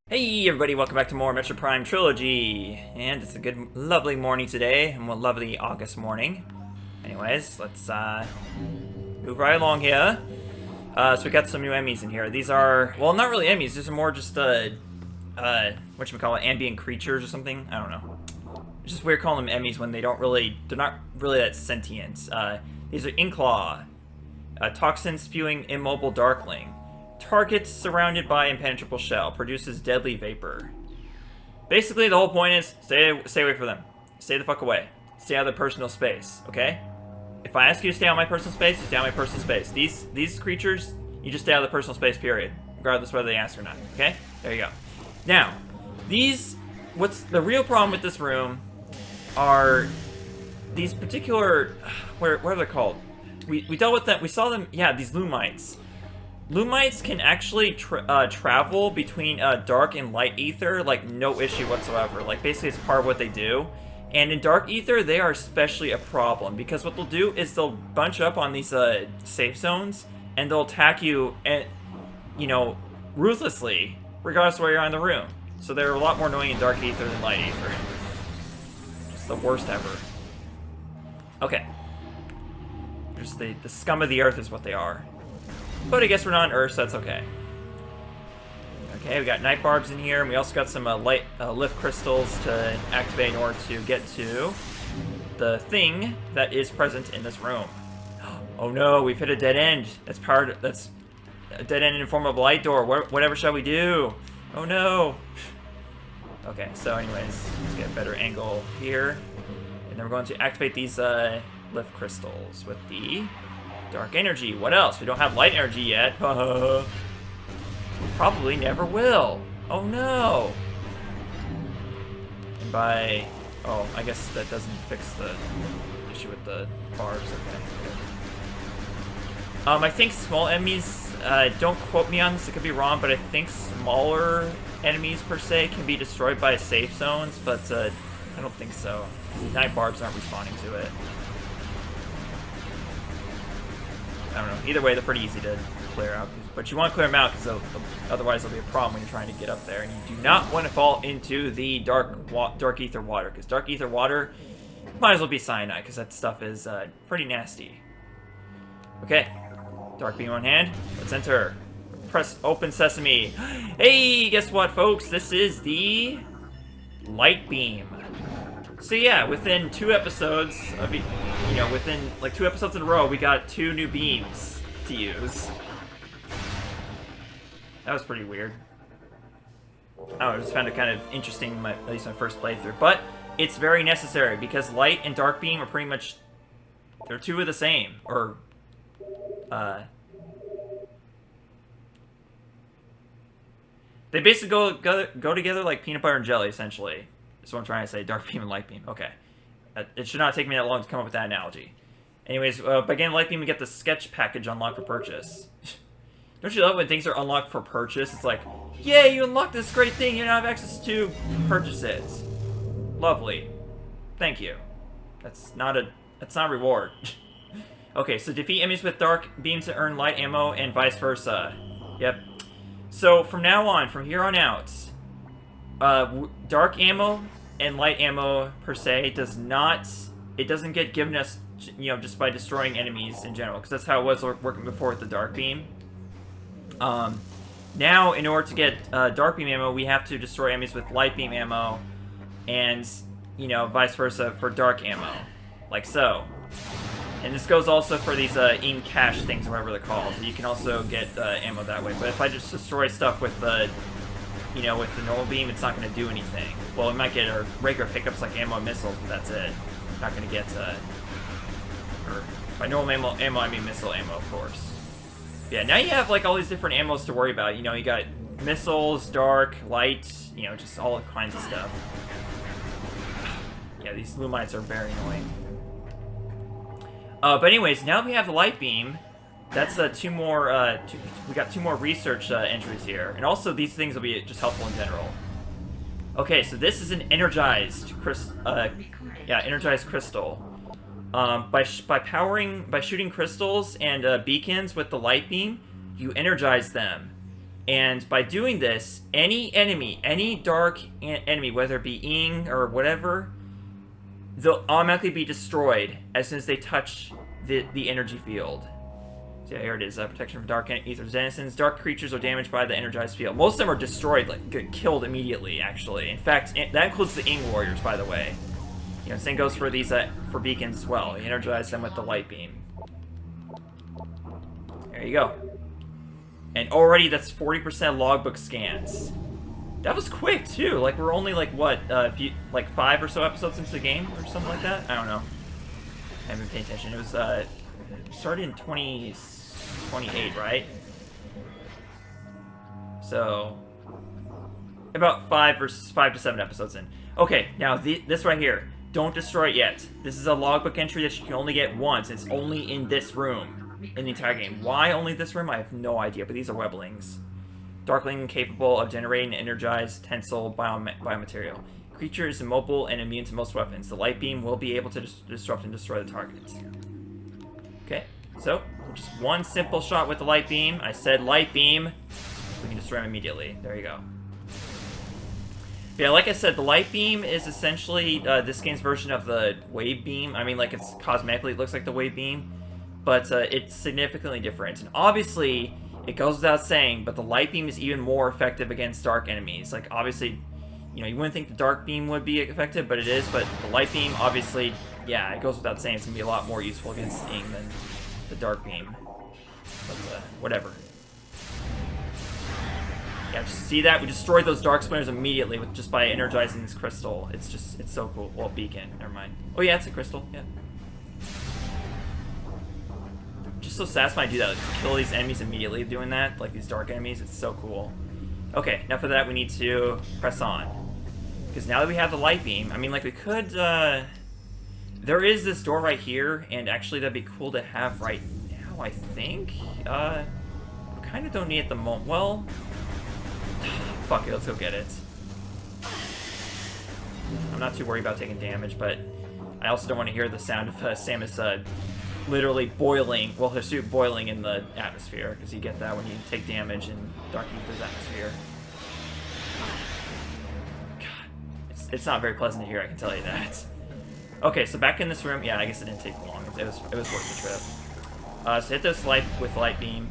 Hey everybody, welcome back to more Metroid Prime Trilogy, and it's a good, lovely morning today, and a lovely August morning. Anyways, let's move right along here. So we got some new enemies in here. These are, well, not really enemies, these are more just, whatchamacallit, ambient creatures or something? I don't know. It's just weird calling them enemies when they're not really that sentient. These are Inkclaw, a toxin-spewing immobile darkling. Targets surrounded by impenetrable shell. Produces deadly vapor. Basically, the whole point is stay away from them. Stay the fuck away. Stay out of their personal space, okay? If I ask you to stay out of my personal space, you stay out of my personal space. These creatures, you just stay out of the personal space, period. Regardless whether they ask or not, okay? There you go. Now, what's the real problem with this room are these particular, what are they called? We dealt with them, we saw them, yeah, these Loomites. Loomites can actually travel between dark and light ether, like, no issue whatsoever. Like, basically it's part of what they do. And in dark ether, they are especially a problem, because what they'll do is they'll bunch up on these safe zones, and they'll attack you, and, you know, ruthlessly, regardless of where you're in the room. So they're a lot more annoying in dark ether than light ether. Just the worst ever. Okay. Just the scum of the earth is what they are. But I guess we're not on Earth, so that's okay. Okay, we got night barbs in here, and we also got some light lift crystals to activate in order to get to the thing that is present in this room. Oh no, we've hit a dead end. That's a dead end in the form of a light door. Whatever shall we do? Oh no. Okay, so anyways, let's get a better angle here. And then we're going to activate these lift crystals with the dark energy. What else? We don't have light energy yet. Probably never will. Oh no. And by... oh, I guess that doesn't fix the issue with the barbs. Okay. I think small enemies, don't quote me on this, it could be wrong, but I think smaller enemies per se can be destroyed by safe zones, but I don't think so. These night barbs aren't responding to it. I don't know. Either way, they're pretty easy to clear out. But you want to clear them out because otherwise there'll be a problem when you're trying to get up there. And you do not want to fall into the dark ether water, because dark ether water might as well be cyanide, because that stuff is pretty nasty. Okay. Dark beam on hand. Let's enter. Press open sesame. Hey, guess what, folks? This is the light beam. So yeah, within 2 episodes of, you know, within like 2 episodes in a row, we got 2 new beams to use. That was pretty weird. I just found it kind of interesting, at least my first playthrough. But it's very necessary, because light and dark beam are pretty much, they're 2 of the same, or they basically go together like peanut butter and jelly, essentially. That's what I'm trying to say. Dark beam and light beam. Okay. It should not take me that long to come up with that analogy. Anyways, by getting light beam, we get the sketch package unlocked for purchase. Don't you love when things are unlocked for purchase? It's like, yay, you unlocked this great thing you now have access to. Purchase it. Lovely. Thank you. That's not a reward. Okay, so defeat enemies with dark beams to earn light ammo and vice versa. Yep. So from now on, from here on out, dark ammo and light ammo per se doesn't get given us, you know, just by destroying enemies in general, because that's how it was working before with the dark beam. Now in order to get dark beam ammo, we have to destroy enemies with light beam ammo, and, you know, vice versa for dark ammo, like so. And this goes also for these in cache things, or whatever they're called. You can also get ammo that way. But if I just destroy stuff with the, you know, with the normal beam, it's not going to do anything. Well, we might get our regular pickups like ammo and missiles, but that's it. Not going to get, or by normal ammo, I mean missile ammo, of course. Yeah, now you have, like, all these different ammos to worry about. You know, you got missiles, dark, light, you know, just all kinds of stuff. Yeah, these Loomites are very annoying. But anyways, now that we have the light beam, that's we got 2 more research entries here. And also, these things will be just helpful in general. Okay, so this is an energized energized crystal. By shooting crystals and beacons with the light beam, you energize them. And by doing this, any enemy, any dark enemy, whether it be Ing or whatever, they'll automatically be destroyed as soon as they touch the energy field. So yeah, here it is. Protection from dark ether denizens. Dark creatures are damaged by the energized field. Most of them are destroyed, like get killed immediately, actually. In fact, that includes the Ing warriors, by the way. You know, same goes for these for beacons as well. You energize them with the light beam. There you go. And already that's 40% logbook scans. That was quick too. Like we're only like what, like 5 or so episodes into the game or something like that. I don't know. I haven't been paying attention. It was started in 2028, right? So about 5 to 7 episodes in. Okay, now this right here. Don't destroy it yet. This is a logbook entry that you can only get once. It's only in this room. In the entire game. Why only this room? I have no idea, but these are weblings. Darkling capable of generating energized tensile biomaterial. Creature is immobile and immune to most weapons. The light beam will be able to disrupt and destroy the targets. Okay, so just one simple shot with the light beam. I said light beam. We can destroy him immediately. There you go. Yeah, like I said, the light beam is essentially this game's version of the wave beam. I mean, like it's cosmetically it looks like the wave beam. But it's significantly different. And obviously, it goes without saying, but the light beam is even more effective against dark enemies. Like, obviously, you know, you wouldn't think the dark beam would be effective, but it is. But the light beam, obviously, yeah, it goes without saying, it's going to be a lot more useful against Ing than the dark beam. But, whatever. Yeah, just see that? We destroyed those dark splinters immediately just by energizing this crystal. It's just, it's so cool. Well, beacon, never mind. Oh yeah, it's a crystal, yeah. Just so satisfying to do that, like, to kill these enemies immediately doing that, like these dark enemies, it's so cool. Okay, now for that we need to press on. Because now that we have the light beam, I mean, like we could, there is this door right here, and actually that'd be cool to have right now, I think. We kind of don't need it at the moment. Well, fuck it, let's go get it. I'm not too worried about taking damage, but I also don't want to hear the sound of Samus, literally boiling, well, her suit boiling in the atmosphere, because you get that when you take damage in Dark Ether's atmosphere. God, it's not very pleasant to hear, I can tell you that. Okay, so back in this room, yeah, I guess it didn't take long. It was worth the trip. So hit this light with light beam.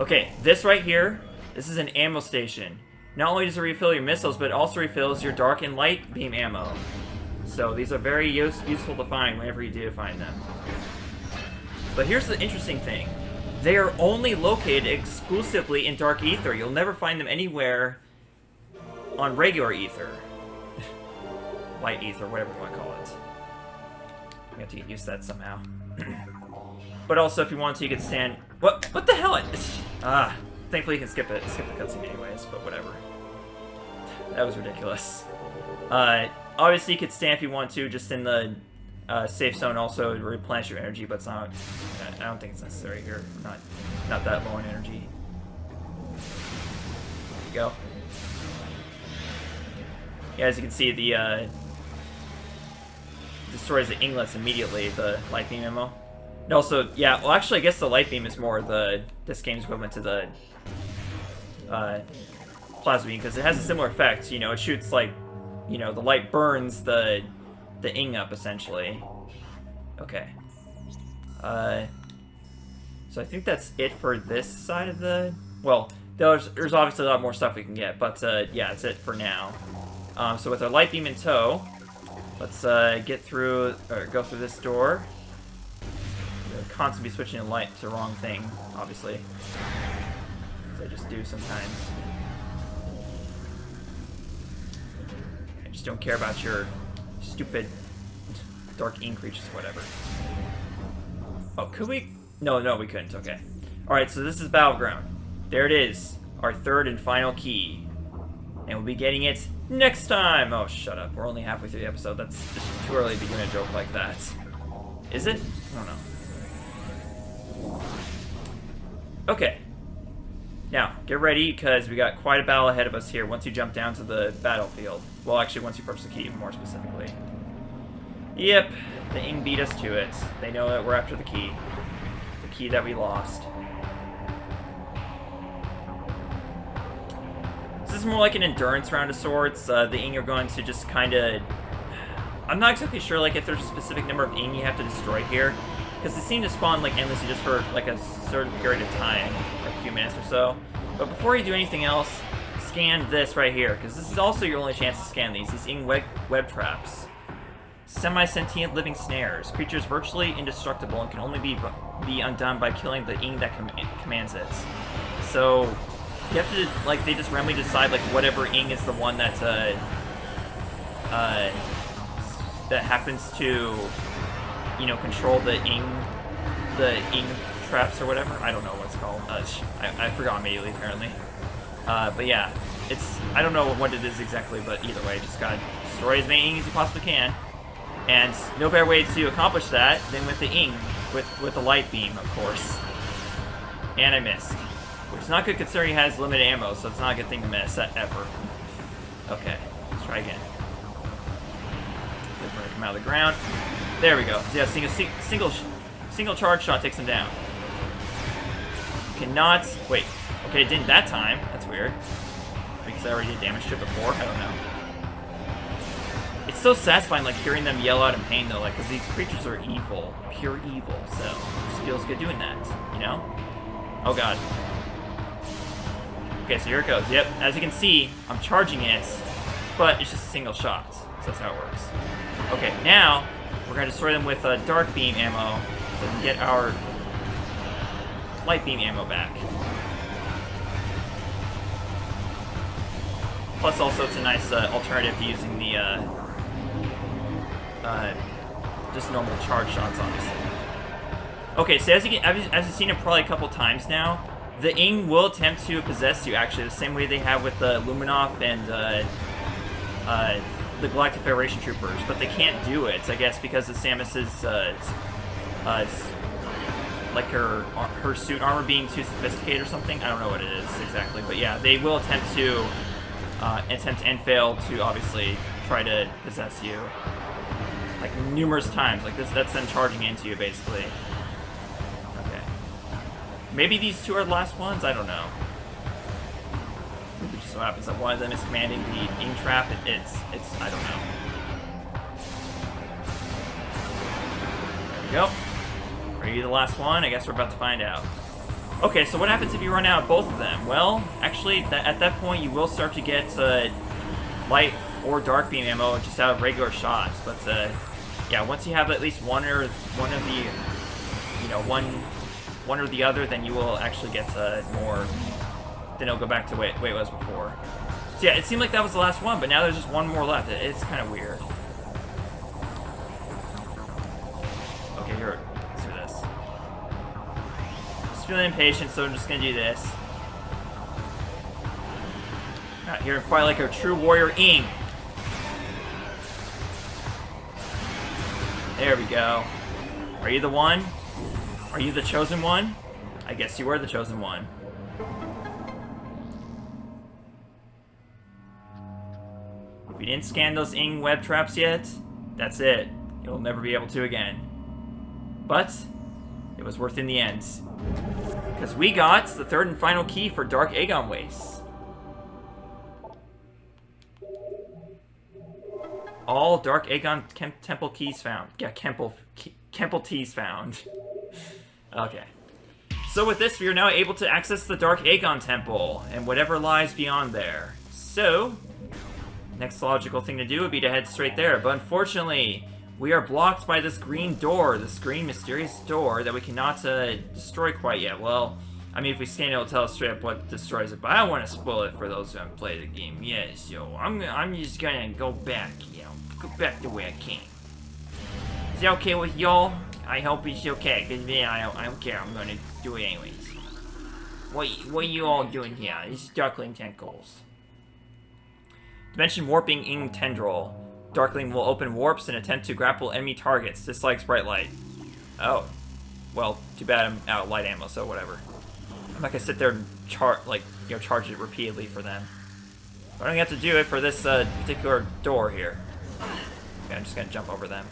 Okay, this right here, this is an ammo station. Not only does it refill your missiles, but it also refills your dark and light beam ammo. So these are very useful to find whenever you do find them. But here's the interesting thing. They are only located exclusively in Dark Ether. You'll never find them anywhere on regular Ether. Light Ether, whatever you want to call it. We have to get used to that somehow. But also, if you want to, you could stand... What the hell? Thankfully you can skip the cutscene anyways, but whatever. That was ridiculous. Obviously, you could stand if you want to, just in the safe zone also to replenish your energy, but it's not. I don't think it's necessary here. Not that low in energy. There you go. Yeah, as you can see, the destroys the inglets immediately. The light beam ammo. And also, yeah. Well, actually, I guess the light beam is more this game's equivalent to the plasma beam because it has a similar effect. You know, it shoots like. You know, the light burns the ing up, essentially. Okay. So I think that's it for this side of the... Well, there's obviously a lot more stuff we can get, but yeah, that's it for now. So with our light beam in tow, let's get through, or go through this door. We're constantly switching the light to the wrong thing, obviously. As I just do sometimes. Just don't care about your stupid dark ink creatures, whatever. Oh, could we? No, we couldn't. Okay. Alright, so this is Battleground. There it is. Our third and final key. And we'll be getting it next time! Oh, shut up. We're only halfway through the episode. That's just too early to be doing a joke like that. Is it? I don't know. Okay. Now, get ready, because we got quite a battle ahead of us here once you jump down to the battlefield. Well, actually, once you purchase the key, more specifically. Yep, the Ing beat us to it. They know that we're after the key. The key that we lost. is more like an endurance round of sorts. The Ing are going to just kind of... I'm not exactly sure like if there's a specific number of Ing you have to destroy here, because they seem to spawn like endlessly just for like a certain period of time, like a few minutes or so. But before you do anything else, scan this right here, because this is also your only chance to scan these Ing web traps. Semi-sentient living snares. Creatures virtually indestructible and can only be undone by killing the Ing that commands it. So you have to, like, they just randomly decide, like, whatever Ing is the one that, that happens to, you know, control the Ing traps or whatever. I don't know what it's called. I forgot immediately, apparently. But yeah, I don't know what it is exactly, but either way, just gotta destroy as many Ing as you possibly can. And no better way to accomplish that than with the Ing, with the light beam, of course. And I missed. Which is not good considering he has limited ammo, so it's not a good thing to miss, ever. Okay, let's try again. Wait for it to come out of the ground. There we go. So yeah, single charge shot takes him down. Cannot... Wait. Okay, it didn't that time. That's weird. Because I already did damage to it before? I don't know. It's so satisfying, like, hearing them yell out in pain, though, like, because these creatures are evil. Pure evil, so it just feels good doing that, you know? Oh, God. Okay, so here it goes. Yep, as you can see, I'm charging it, but it's just a single shot. So that's how it works. Okay, now, we're going to destroy them with dark beam ammo, so we can get our light beam ammo back. Plus, also, it's a nice alternative to using the, just normal charge shots, obviously. Okay, so as you've seen it probably a couple times now, the Ing will attempt to possess you, actually, the same way they have with the Luminov and the Galactic Federation troopers, but they can't do it, I guess, because of Samus's, like her suit armor being too sophisticated or something. I don't know what it is exactly, but yeah, they will attempt and fail to obviously try to possess you, like numerous times. Like that's them charging into you, basically. Maybe these two are the last ones? I don't know. It just so happens that one of them is commanding the Ing trap. It's I don't know. There we go. Are you the last one? I guess we're about to find out. Okay, so what happens if you run out of both of them? Well, actually, at that point, you will start to get light or dark beam ammo just out of regular shots. But yeah, once you have at least one of the, you know, one or the other, then you will actually get more. Then it'll go back to the way it was before. So yeah, it seemed like that was the last one, but now there's just one more left. It's kind of weird. Okay, here, let's do this. Just feeling impatient, so I'm just gonna do this. Out here and fight like a true warrior Ing. There we go. Are you the one? Are you the chosen one? I guess you are the chosen one. If you didn't scan those Ing web traps yet, that's it. You'll never be able to again. But it was worth it in the end. Because we got the third and final key for Dark Agon Wastes. All Dark Agon Temple keys found. Yeah, Temple keys found. Okay. So with this, we are now able to access the Dark Agon Temple, and whatever lies beyond there. So, next logical thing to do would be to head straight there, but unfortunately, we are blocked by this green door, this green mysterious door that we cannot destroy quite yet. Well, I mean, if we scan it, it'll tell us straight up what destroys it, but I don't want to spoil it for those who haven't played the game yet, so I'm just gonna go back, you know, go back the way I came. Is that okay with y'all? I hope it's okay, because I don't care, I'm gonna do it anyways. What are you all doing here? This is Darkling Tentacles. Dimension Warping Ing Tendril. Darkling will open warps and attempt to grapple enemy targets. Dislikes bright light. Oh. Well, too bad I'm out of light ammo, so whatever. I'm not gonna sit there and charge it repeatedly for them. But I'm gonna have to do it for this particular door here. Okay, I'm just gonna jump over them.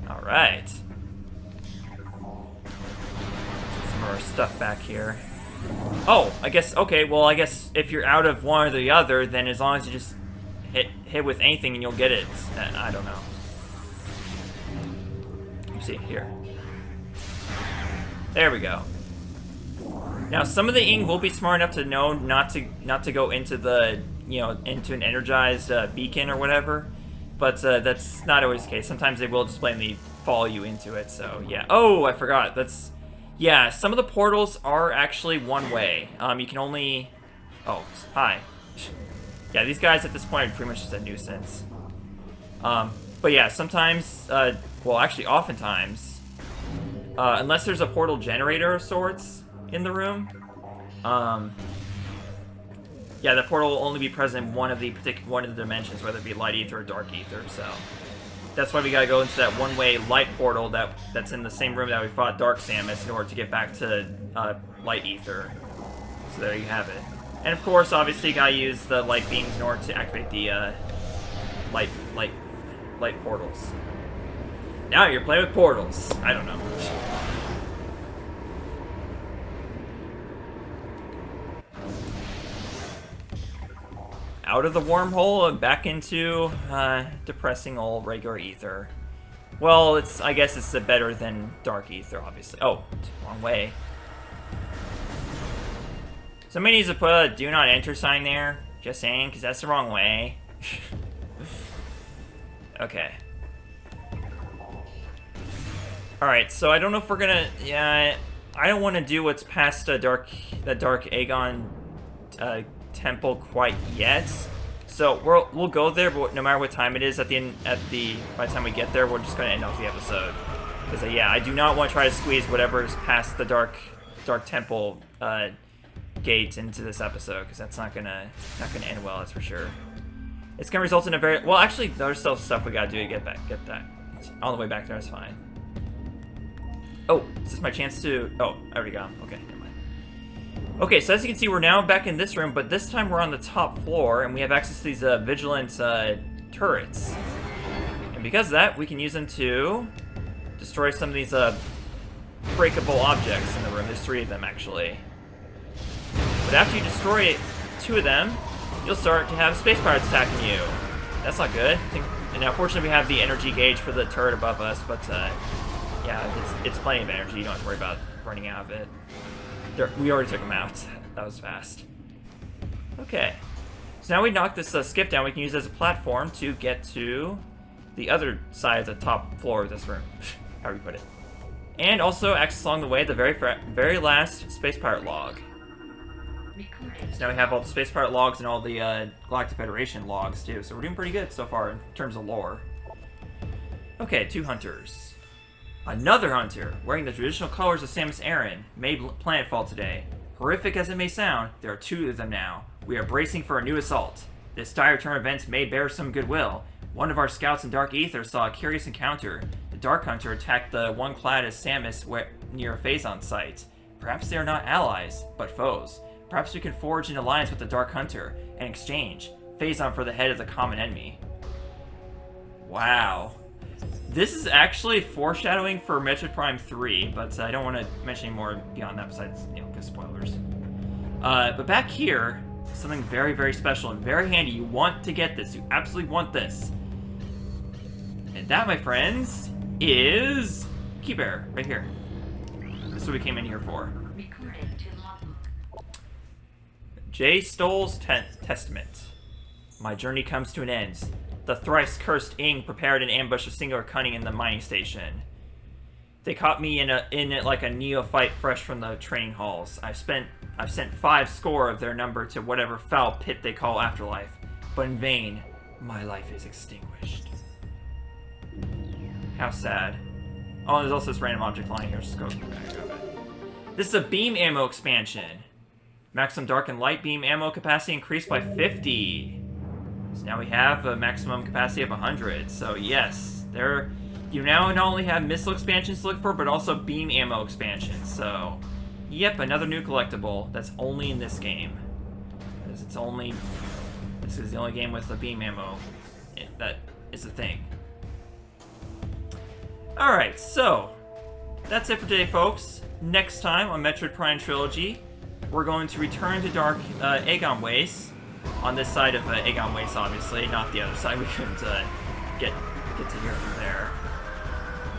Alright. Some of our stuff back here. Oh, I guess, okay, well, I guess if you're out of one or the other, then as long as you just hit with anything and you'll get it. I don't know. Let me see, here. There we go. Now, some of the Ing will be smart enough to know not to go into the, into an energized beacon or whatever, but that's not always the case. Sometimes they will just blatantly follow you into it, so yeah. Oh, I forgot, yeah, some of the portals are actually one way. You can only... Oh, hi. Yeah, these guys at this point are pretty much just a nuisance. But yeah, sometimes, well, actually, oftentimes, unless there's a portal generator of sorts in the room, yeah, the portal will only be present in one of the dimensions, whether it be light ether or dark ether, so... That's why we gotta go into that one-way light portal that's in the same room that we fought Dark Samus in order to get back to light ether. So there you have it. And of course, obviously, you gotta use the light beams in order to activate the light portals. Now you're playing with portals. I don't know. Out of the wormhole and back into depressing old regular ether. Well, I guess it's better than dark ether, obviously. Oh, wrong way. Somebody needs to put a do not enter sign there. Just saying, because that's the wrong way. Okay. Alright, so I don't know if we're gonna... Yeah, I don't want to do what's past the dark Agon Temple quite yet, so we'll go there, but no matter what time it is by the time we get there, we're just going to end off the episode. Because yeah, I do not want to try to squeeze whatever's past the dark Temple gate into this episode, because that's not gonna end well, that's for sure. It's gonna result in a very well. Actually, there's still stuff we gotta do to get that all the way back there. Is fine. Oh, is this my chance to? Oh, I already got him. Okay. Okay, so as you can see, we're now back in this room, but this time we're on the top floor, and we have access to these vigilant turrets. And because of that, we can use them to destroy some of these breakable objects in the room. There's 3 of them, actually. But after you destroy 2 of them, you'll start to have space pirates attacking you. That's not good. And now, fortunately, we have the energy gauge for the turret above us, but yeah, it's plenty of energy. You don't have to worry about running out of it. We already took him out. That was fast. Okay. So now we knock this skip down. We can use it as a platform to get to the other side of the top floor of this room. However you put it. And also access along the way the very last Space Pirate log. So now we have all the Space Pirate logs and all the Galactic Federation logs too. So we're doing pretty good so far in terms of lore. Okay, 2 hunters. Another hunter, wearing the traditional colors of Samus Aran, made planetfall today. Horrific as it may sound, there are 2 of them now. We are bracing for a new assault. This dire turn of events may bear some goodwill. One of our scouts in Dark Ether saw a curious encounter. The Dark Hunter attacked the one clad as Samus near a Phazon site. Perhaps they are not allies, but foes. Perhaps we can forge an alliance with the Dark Hunter and exchange Phazon for the head of the common enemy. Wow. This is actually foreshadowing for Metroid Prime 3, but I don't want to mention any more beyond that besides, because spoilers. But back here, something very, very special and very handy. You want to get this. You absolutely want this. And that, my friends, is Key Bear, right here. This is what we came in here for. J. Stoll's Testament. My journey comes to an end. The thrice-cursed Ing prepared an ambush of singular cunning in the mining station. They caught me in it like a neophyte fresh from the training halls. I've sent 5 score of their number to whatever foul pit they call afterlife, but in vain, my life is extinguished. How sad. Oh, there's also this random object lying here. Just go back to it. This is a beam ammo expansion. Maximum dark and light beam ammo capacity increased by 50. So now we have a maximum capacity of 100. So yes, you now not only have missile expansions to look for, but also beam ammo expansions. So, yep, another new collectible that's only in this game. Because this is the only game with the beam ammo that is a thing. Alright, so, that's it for today, folks. Next time on Metroid Prime Trilogy, we're we're going to return to Dark Agon Waste on this side of Agon Waste, obviously, not the other side. We couldn't get to here from there.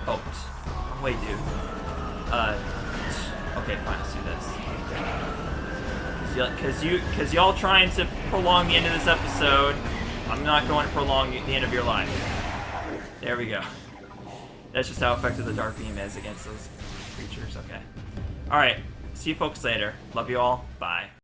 Oh, wait, dude. Okay, fine, let's do this. Because y'all trying to prolong the end of this episode, I'm not going to prolong the end of your life. There we go. That's just how effective the Dark Beam is against those creatures. Okay. Alright, see you folks later. Love you all. Bye.